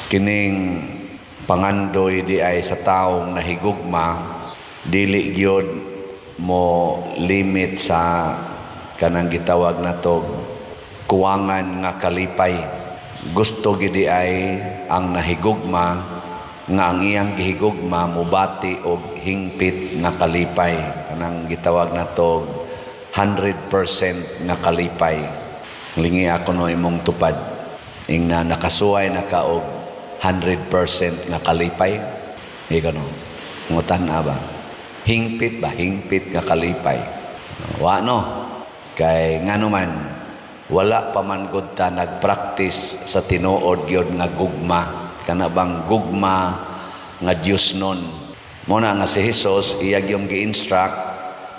kining pangandoy di ay sa taong nahigugma, dili gyud mo limit sa kanang gitawag nato kuwangan nga kalipay. Gusto gidi ay ang nahigugma nga ang iyang gihigugma mubati og hingpit nga kalipay, kanang gitawag nato 100% nga kalipay. Lingi ako no imong tupad ingna nakasuway na ka og 100% nga kalipay. Ikaw no, ngutan-a ba? Hingpit ba? Hingpit nga kalipay. Wa no? Kay nga naman, wala pa man gud ta nagpractice sa tinuod gyud nga gugma. Kana bang gugma nga Dios nun. Muna nga si Jesus, iyag yung gi-instruct,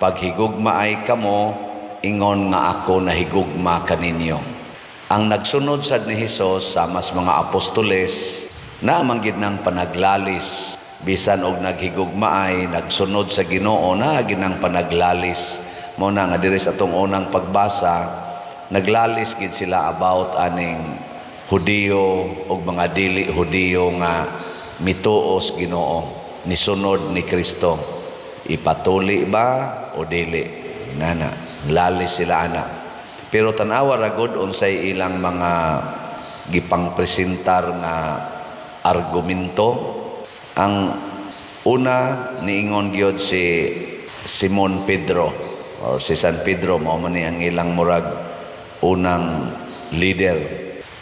pag higugma ay kamo, ingon nga ako na higugma kaninyo. Ang nagsunod sad ni Jesus sa mas mga apostoles, na manggid ng panaglalis, bisan og naghigugma ay nagsunod sa Ginoo na ginang panaglalis. Muna nga diri sa atong unang pagbasa, naglalis gid sila about aning Hudiyo ug mga dili Hudiyo nga mituos Ginoo, nisunod ni Kristo. Ipatuli ba o dili? Nana, lalis sila ana. Pero tanawa ra gud unsay ilang mga gipangpresentar nga argumento. Ang una niingon gyud si Simon Pedro or si San Pedro, mao man ni ang ilang murag unang leader.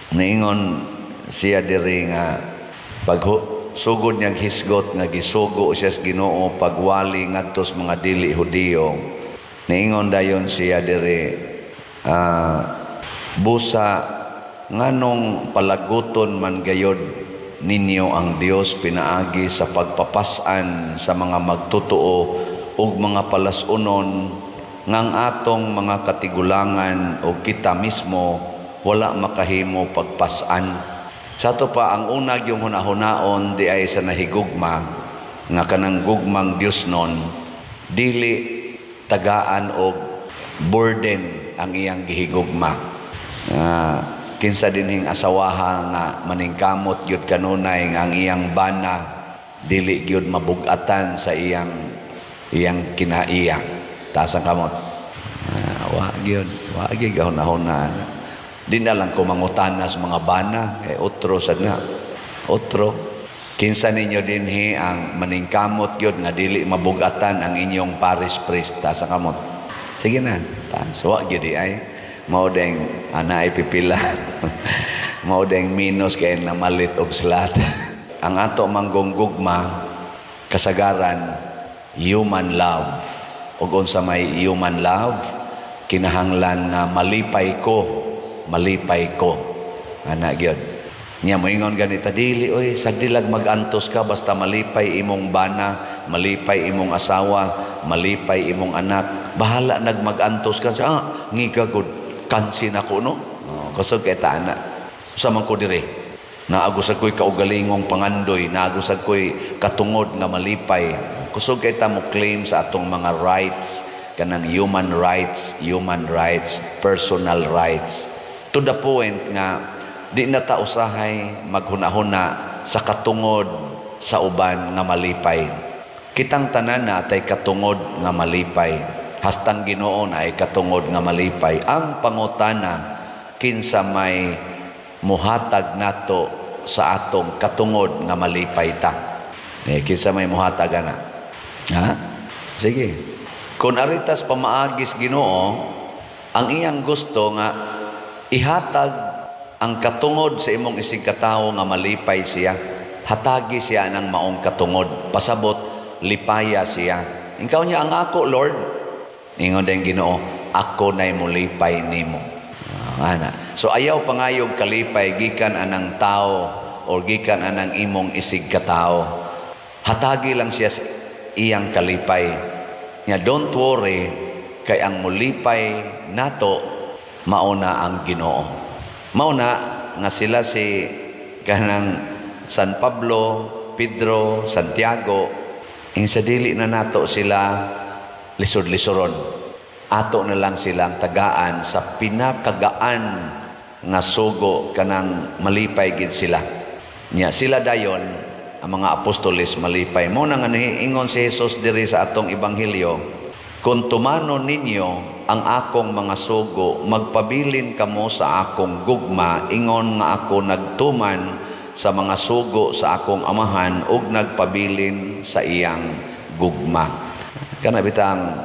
Niingon siya diri nga pag sugod niyang hisgot nga gisugo siya sa Ginoo pagwali ngadto sa mga dili Hudiyo. Niingon dayon siya diri busa nganong palaguton man gayod ninyo ang Dios pinaagi sa pagpapasan sa mga magtutuo ug mga palasunon ngang atong mga katigulangan o kita mismo wala makahimo pagpasan. Sa to pa ang unag yung hunahunaon di ay sa nahigugma nga kanang gugmang Dios nun dili tagaan og burden ang iyang gihigugma. Kinsa dinhing asawaha nga maningkamot gyud kanunay nga ang iyang bana dili gyud mabugatan sa iyang kinaiya. Taas ang kamot. Wa gyud gahuna-huna. Di na lang ko mangutanas mga bana kay otro sad nga. Otro. Kinsa ninyo dinhi ang maningkamot gyud nga dili mabugatan ang inyong parish priest. Taas ang kamot. Sige na. Taas wa gyud ay mao deng ana ipipila. Mao deng minus kay namalit og slat. Ang ato manggugma kasagaran human love. Ug unsa may human love kinahanglan nga malipay ko ana gyud. Nya moingon ganita dili oy sagdilag magantos ka basta malipay imong bana, malipay imong asawa, malipay imong anak, bahala nagmagantos ka sa ngiga gud kansin ako no. Kusog kay ta ana. Usa man ko diri. Naagusag ko'y kaugalingong pangandoy, naagusag ko'y katungod nga malipay. Kusog kay ta mo claim sa atong mga rights, kanang human rights, personal rights. To the point nga di na ta usahay maghuna-huna sa katungod sa uban nga malipay. Kitang tanan na tay katungod nga malipay. Hastang Ginoo na ay katungod nga malipay. Ang pangutana kinsa may muhatag nato sa atong katungod nga malipay ta. Kinsa may muhatag ana? Ha? Sige. Kung aritas pamaagis Ginoo, ang iyang gusto nga ihatag ang katungod sa imong isig katawo nga malipay siya, hatagi siya ng maong katungod, pasabot lipaya siya. Ikaw niya ang ako, Lord. Ingon din Ginoo, ako na'y mulipay nimo. Ana. So ayaw pangayog kalipay gikan anang tao o gikan anang imong isig katao. Hatagi lang siya sa iyang kalipay. Nya don't worry kay ang mulipay nato mauna ang Ginoo. Mauna nga sila si kanang San Pablo, Pedro, Santiago, sa dili na nato sila lisod-lisoron. Ato na lang silang tagaan sa pinakagaan nga sugo kanang malipay gid sila. Nya sila dayon ang mga apostoles malipay mo nang ingon si Jesus diri sa atong ebanghelyo, kung tumanon ninyo ang akong mga sugo, magpabilin kamo sa akong gugma, ingon nga ako nagtuman sa mga sugo sa akong amahan ug nagpabilin sa iyang gugma. Kana bitang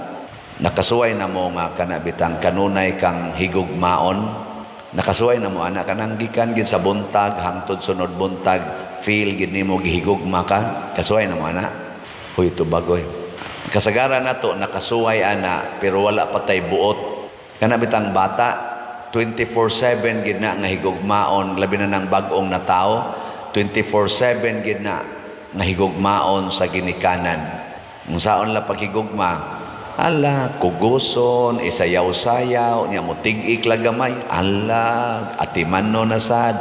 nakasuway na mo nga kana bitang kanunay kang higugmaon. Nakasuway na mo anak kanang gikan gid sa buntag hangtod sunod buntag feel gid nimo gihigugma ka. Kasuway na mo anak. Huy to bagoy. Kasagaran nato nakasuway ana pero wala patay buot. Kana bitang bata 24/7 gid na nga higugmaon labi na nang bag-ong na tao. 24/7 gid na nga higugmaon sa ginikanan. Unsaon la paghigugma? Ala, kuguson, isayaw-sayaw, niya mo tig-ik lagamay, ala, atiman no nasad,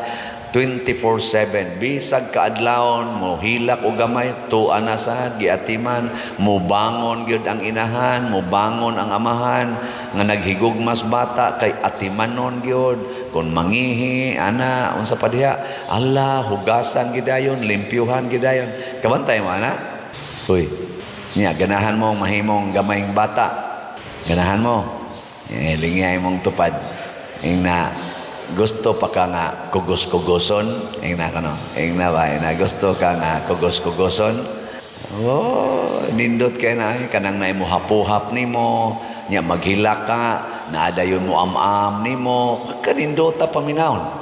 24/7, bisag kaadlawon, mo hilak o gamay, tuan nasad, giatiman, mo bangon gyud ang inahan, mo bangon ang amahan, nga naghigugmas bata, kay atimanon gyud, kung mangihi, ana, unsa pa diha, ala, hugasan gidayon, limpyuhan gidayon, kabantay mo, ana? Uy, niya, ganahan mo mahimong gamayng bata. Ganahan mo. Lingay mong tupad. Ing na gusto pa ka nga kugos-kugoson. Ing na kano. Ing na ba? Ing na gusto ka nga kugos-kugoson. Oh, nindot kay na. Kanang na mo hapuhap ni mo. Niya maghila ka. Naadayon mo am-am ni mo. Kanindota paminahon.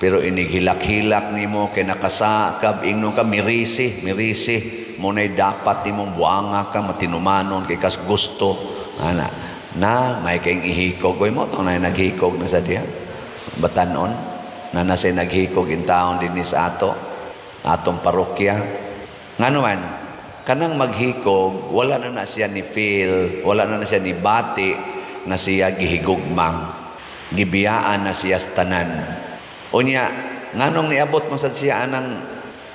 Pero inighilak-hilak ni mo. Kaya nakasakab. Ingno ka mirisi. Muna'y dapat nimong buanga ka, matinumanon, kay kas gusto. Ana, na may kayong ihikog. Goy mo, ito na naghikog na sa diya. Batanon, na nasa naghikog in taon din sa atong parokya. Nga naman, kanang maghikog, wala na siya ni feel, wala na siya ni bati, na siya gihigugma. Gibiyaan na siya tanan. Unya, nganong niabot mo sa siya anang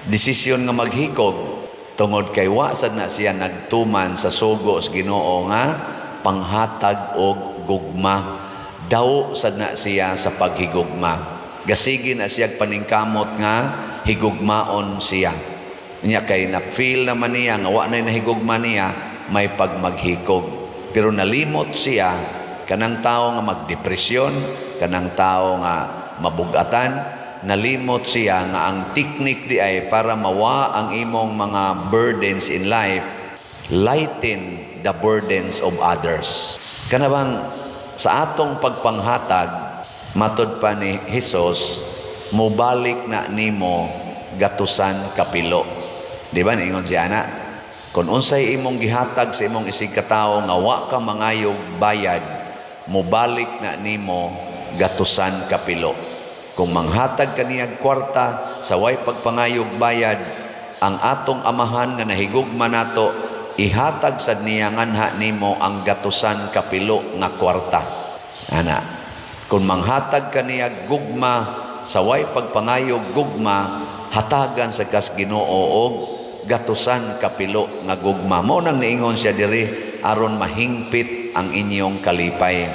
desisyon nga maghikog, tungod kay wasad na siya nagtuman sa sugo sa Ginoo nga panghatag og gugma. Daw sad na siya sa paghigugma. Gasigi na siya paningkamot nga higugmaon siya. Nya kay na-feel naman niya nga wa na nahigugma niya may pagmaghikog. Pero nalimot siya kanang tao nga magdepresyon, kanang tao nga mabugatan. Nalimot siya nga ang teknik di ay para mawa ang imong mga burdens in life, lighten the burdens of others. Kanabang sa atong pagpanghatag, matod pa ni Jesus, mubalik na nimo gatusan kapilo. Di ba niingon siya na? Kung unsay imong gihatag sa imong isig katawo nga wa ka mangayog bayad, mubalik na nimo gatusan kapilo. Kung manghatag kaniyag kwarta sa way pagpangayog bayad, ang atong amahan nga nahigugma nato, ihatag sad niya nganha nimo ang gatusan kapilo nga kwarta. Ana, kung manghatag kaniyag gugma sa way pagpangayog gugma, hatagan sa kas Ginoo og gatusan kapilo nga gugma. Mo nang niingon siya diri aron mahingpit ang inyong kalipay.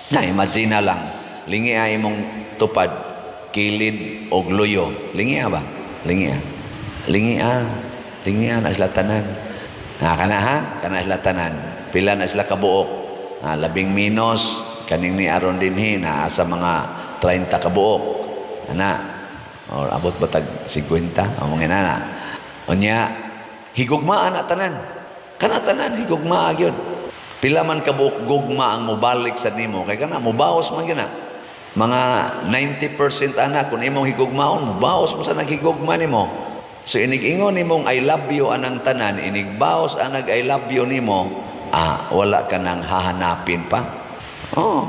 Na imagine lang, lingi ay mong tupad kilid og luyo. Lingia ba? Lingia. Lingia na sila tanan. Kana ha? Kana sila tanan. Pila na sila kabuok. 12 minos kaning ni aron dinhi na sa mga 30 kabuok. Ana. Or abot batag 50 among inana. Unya higugmaan na tanan. Kana tanan higugmaa gyud. Pila man kabuok gugma ang mobalik sa nimo kay kana mobawas man gina. Mga 90% anak kung imong higugmaon, baos mo sa naghigugma nimo. So inig-ingon nimong I love you anang tanan, inigbaos anag I love you nimo, wala ka nang hahanapin pa. Oh.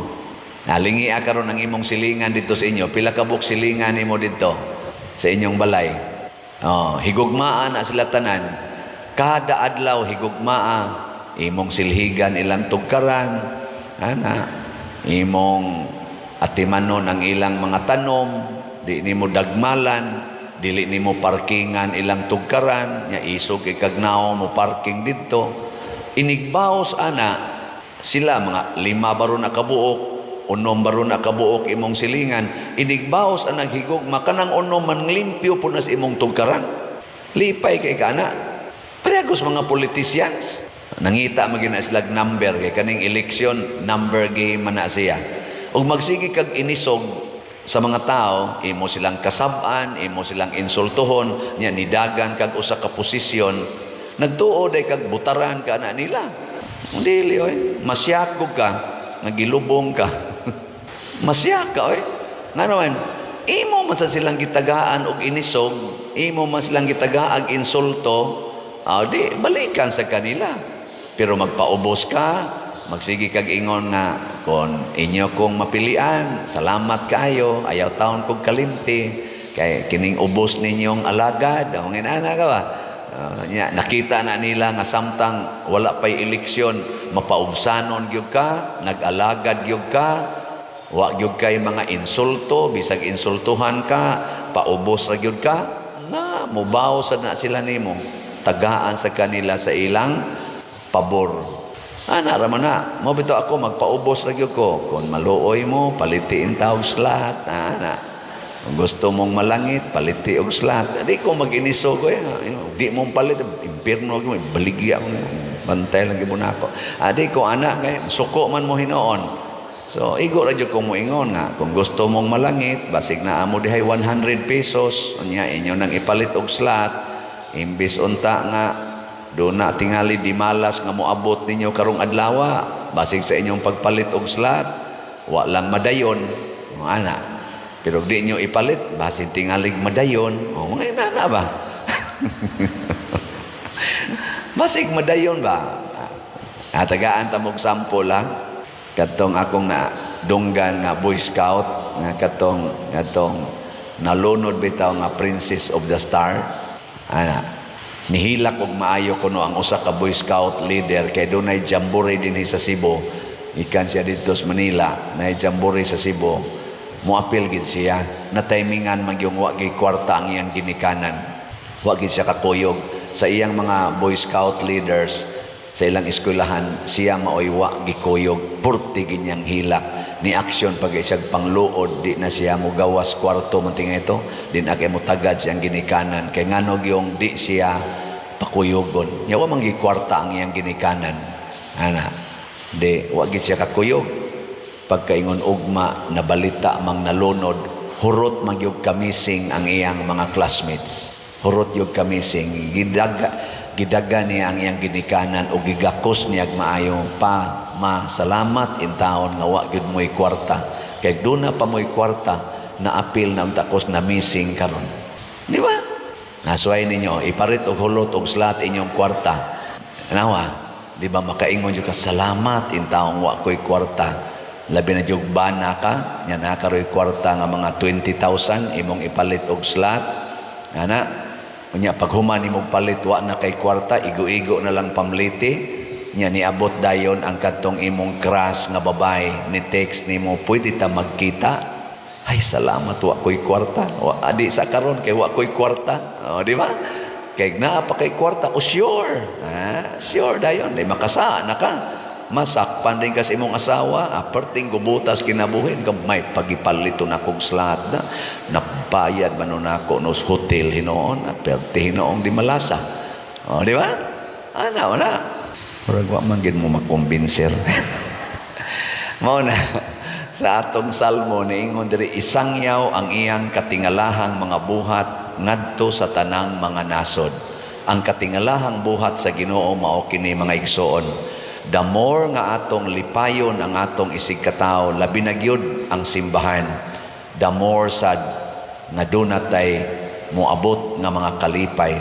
Nalingi karon ang imong silingan dito sa inyo, pila ka buok silingan nimo dito sa inyong balay. Oh, higugmaan na sila tanan. Kada adlaw higugmaa, imong silhigan ilang tugkaran, ana, imong atimanon ang ilang mga tanom, di nimo dagmalan, dili nimo parkingan ilang tugkaran, nya isog ikagnaw mo parking dito. Inigbaos ana sila mga 5 baro na kabuok, unom baro na kabuok imong silingan, inigbaos ang naghigugma, kanang unom man limpyo po na sa imong tugkaran. Lipay kay kana. Parehagos mga politicians. Nangita magina slag number, kay kaning election, number game man na siya. Ug magsigi kag inisog sa mga tao, imo silang kasab-an, imo silang insultuhon, nya nidagan kag usa ka posisyon, nagtuo day kag butaran ka na nila. Dili oy, masyakog ka, nagilubong ka. Masyak ka oy. Nga naman, imo man sa silang gitagaan og inisog, imo man silang gitagaan insulto, di balikan sa kanila. Pero magpaubos ka, magsigi kag ingon nga kon inyo kong mapilian, salamat kaayo, ayaw taon kog kalimti kay kining ubos ninyong alagad. Ang inana ka ba? Nakita na nila nga samtang wala pay eleksyon, mapaubsanon gyud ka, nag-alagad gyud ka, wa gyud kay mga insulto, bisag insultuhan ka, paubos ra gyud ka, na mubaw sad na sila nimo, tagaan sa kanila sa ilang pabor. Raman na, mo bito ako magpaubos ra gyud ko, kun maluoy mo palitiin ta og slat, kung gusto mong malangit paliti og slat. Di ko mag-inisog di mo palit impierno ko, baligya ko, bantay lang gyud nako. Di ko ana kay suko man mo hinoon. So igo ra gyud ko mo ingon nga kung gusto mong malangit basig na amo dihay 100 pesos unya inyo nang ipalit og slat, imbis unta nga doon na tingali di malas nga moabot ninyo karong adlaw, basig sa inyong pagpalit og slat, wa lang madayon, ana. Pero di nyo ipalit, basig tingalig madayon, mga inana ba? Basig madayon ba? Tagaan tamog sample ha. Katong akong na dunggan nga Boy Scout, nga katong nalunod bitaw nga Princess of the Star. Nihilak og maayo kuno ang usa ka Boy Scout leader kay dunay jamboree dinhi sa Cebu. Ikan siya dito sa Manila, nay jamboree sa Cebu. Muapil gid siya, na timingan man yung wa gyud kwarta ang iyang ginikanan. Wa gyud siya kakuyog sa iyang mga Boy Scout leaders sa ilang eskwelahan, siya maoy wa gikuyog, purti ginyang hilak. Ni aksyon pag isag pangluod, di na siya mo gawas kwarto manting ito, din akay mo tagad siyang ginikanan kay nganog yung di siya pakuyugon. Yawa mangi kwarta ang iyang ginikanan. Di wag siya kakuyog. Pagkaingon ugma na balita mang nalunod, hurot magyug kamising ang iyang mga classmates. Hurot yung kamising, gidaga niya ang iyang ginikanan o gigakos niya maayo pa masalamat in taon nga wa gyud mo'y kwarta kay doon na pa mo'y kwarta na apil na takos na missing karon, di ba? Nasuway ninyo iparit og hulot og slat inyong kwarta, nawa di ba makaingon jud ka salamat in taon wa ko'y kwarta, labi na jud bana ka nya na karoy kwarta nga mga 20,000 imong ipalit og slat ana. Unya paghuman imong palit wa na kay kwarta, igo-igo na lang pamliti. Nya niabot dayon ang katong imong crush nga babae, ni text nimo, pwede ta magkita? Ay salamat wa ko'y kwarta. Adi sa karon kay wa ko'y kwarta. Di ba? Kay naa pa kay kwarta, sure. Sure dayon, di makasa na ka. Masakpan din ka sa imong asawa, perting gubutas kinabuhin ka, may pagipalito na kong slat na nabayad man nun ako nos hotel hinoon at perti hinoong di malasa. Di ba? Wala. Murag wa man gid mo makumbinser. Mao na sa atong salmo niingon diri, isangyaw ang iyang katingalahang mga buhat ngadto sa tanang mga nasod. Ang katingalahang buhat sa Ginoo mao kini mga igsoon. The more nga atong lipayon ang atong isig katawo, labi na gyud ang simbahan, the more sad nga dunatay moabot nga mga kalipay.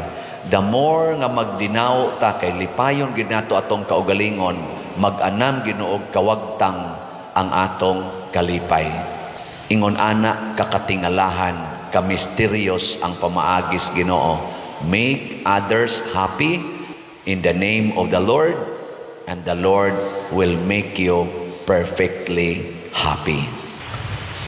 The more nga magdinaw ta kay lipayon gid nato atong kaugalingon, mag-anam Ginoo og kawagtang ang atong kalipay. Ingon ana kakatingalahan, kamisteryos ang pamaagis Ginoo. Make others happy in the name of the Lord, and the Lord will make you perfectly happy.